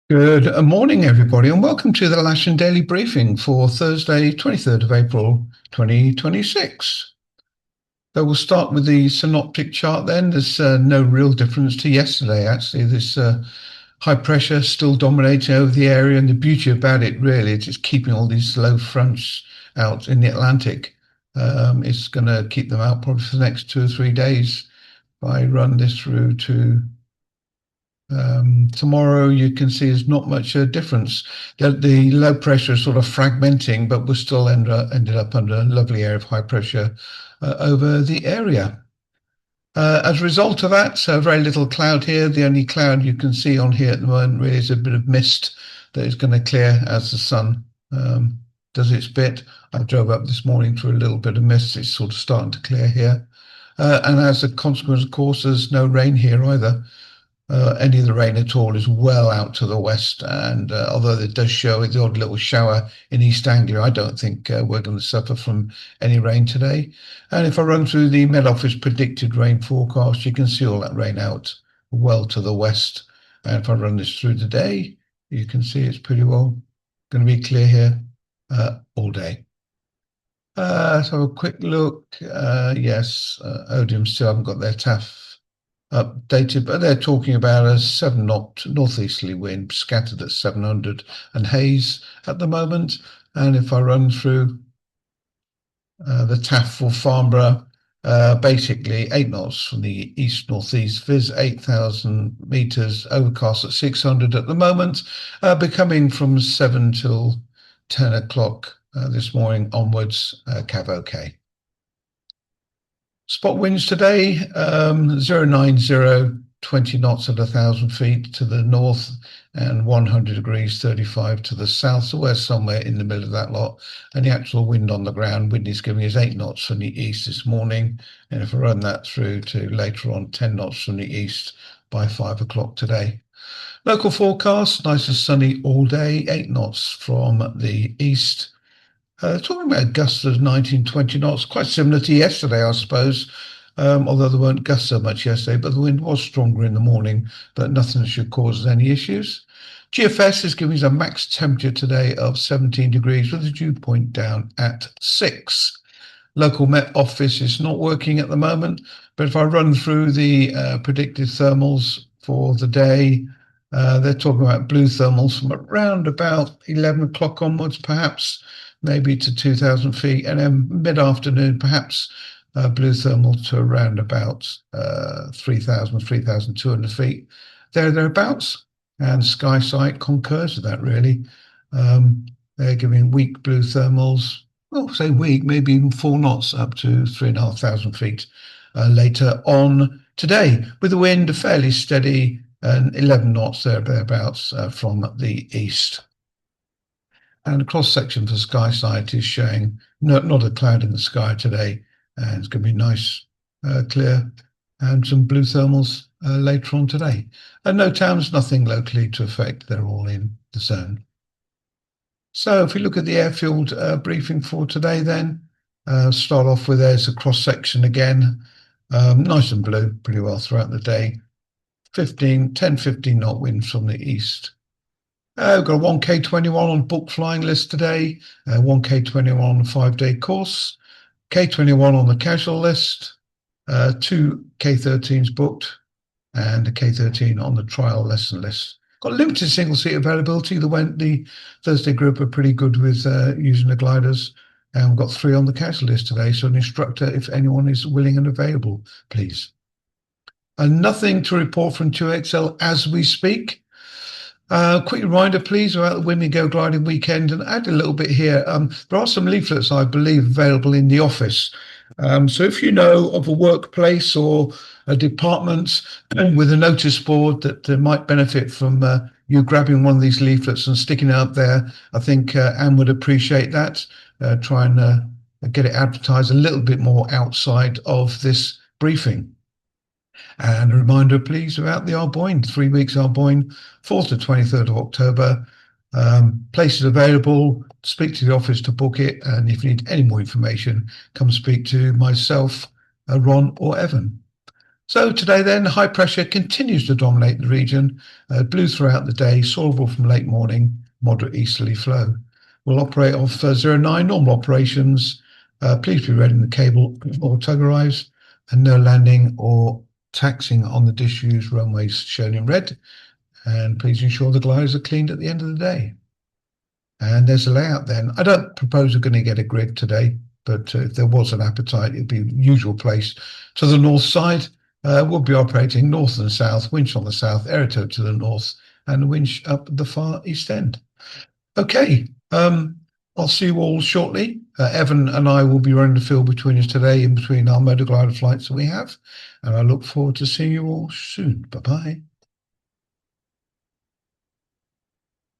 Good morning, everybody, and welcome to the Lasham Daily Briefing for Thursday, 23rd of April, 2026. So we'll start with the synoptic chart then. There's no real difference to yesterday, actually. This high pressure still dominating over the area, and the beauty about it really is it's keeping all these low fronts out in the Atlantic. It's going to keep them out probably for the next 2 or 3 days. If I run this through to tomorrow, you can see there's not much difference. The low pressure is sort of fragmenting, but we're still ended up under a lovely area of high pressure over the area. As a result of that, so very little cloud here. The only cloud you can see on here at the moment really is a bit of mist that is going to clear as the sun does its bit. I drove up this morning through a little bit of mist. It's sort of starting to clear here. And as a consequence, of course, there's no rain here either. Any of the rain at all is well out to the west, and although it does show the odd little shower in East Anglia, I don't think we're going to suffer from any rain today. And if I run through the Met Office predicted rain forecast, you can see all that rain out well to the west. And if I run this through the day, you can see it's pretty well going to be clear here all day. Let's have a quick look. Yes, Odium still haven't got their TAF updated, but they're talking about a 7 knot northeasterly wind scattered at 700 and haze at the moment. And if I run through the TAF for Farnborough, basically 8 knots from the east northeast, viz 8,000 meters, overcast at 600 at the moment, becoming from 7 till 10 o'clock this morning onwards, Cav OK. Spot winds today, 090, 20 knots at 1,000 feet to the north and 100 degrees, 35 to the south. So we're somewhere in the middle of that lot. And the actual wind on the ground, wind is giving us 8 knots from the east this morning. And if I run that through to later on, 10 knots from the east by 5 o'clock today. Local forecast, nice and sunny all day, 8 knots from the east. Talking about gusts of 19, 20 knots, quite similar to yesterday, I suppose, although there weren't gusts so much yesterday, but the wind was stronger in the morning, but nothing that should cause us any issues. GFS is giving us a max temperature today of 17 degrees with the dew point down at 6. Local Met Office is not working at the moment, but if I run through the predicted thermals for the day, they're talking about blue thermals from around about 11 o'clock onwards, perhaps, maybe to 2,000 feet, and then mid-afternoon, perhaps blue thermal to around about 3,000, 3,200 feet, thereabouts. And Sky Sight concurs with that, really. They're giving weak blue thermals, well, say weak, maybe even 4 knots up to 3,500 feet later on today, with the wind fairly steady and 11 knots thereabouts from the east. And the cross section for Sky Sight is showing not a cloud in the sky today, and it's going to be nice, clear, and some blue thermals later on today. And no towns, nothing locally to affect, they're all in the zone. So if we look at the airfield briefing for today then, start off with there's a cross section again, nice and blue pretty well throughout the day. 10, 15 knot winds from the east. We've got a 1K21 on book flying list today, 1K21 on a 5-day course, K21 on the casual list, 2 K13s booked, and a K13 on the trial lesson list. Got limited single seat availability. The Thursday group are pretty good with using the gliders, and we've got 3 on the casual list today. So an instructor, if anyone is willing and available, please. And nothing to report from 2XL as we speak. Quick reminder, please, about the Women Go Gliding weekend, and add a little bit here. There are some leaflets, I believe, available in the office. So if you know of a workplace or a department with a notice board that might benefit from you grabbing one of these leaflets and sticking it up there, I think Anne would appreciate that. Try and get it advertised a little bit more outside of this briefing. And a reminder, please, about the Arboin, 3 weeks Arboin, 4th to 23rd of October. Places available, speak to the office to book it. And if you need any more information, come speak to myself, Ron or Evan. So today then, high pressure continues to dominate the region, blue throughout the day, soluble from late morning, moderate easterly flow. We'll operate off 09 normal operations. Please be ready in the cable or tug arrives, and no landing or taxing on the disused runways shown in red. And please ensure the gliders are cleaned at the end of the day. And there's a layout then. I don't propose we're going to get a grid today, but if there was an appetite, it'd be usual place to the north side. We'll be operating north and south, winch on the south, aerotope to the north, and winch up the far east end. Okay, I'll see you all shortly. Evan and I will be running the field between us today in between our motor glider flights that we have, and I look forward to seeing you all soon. Bye-bye.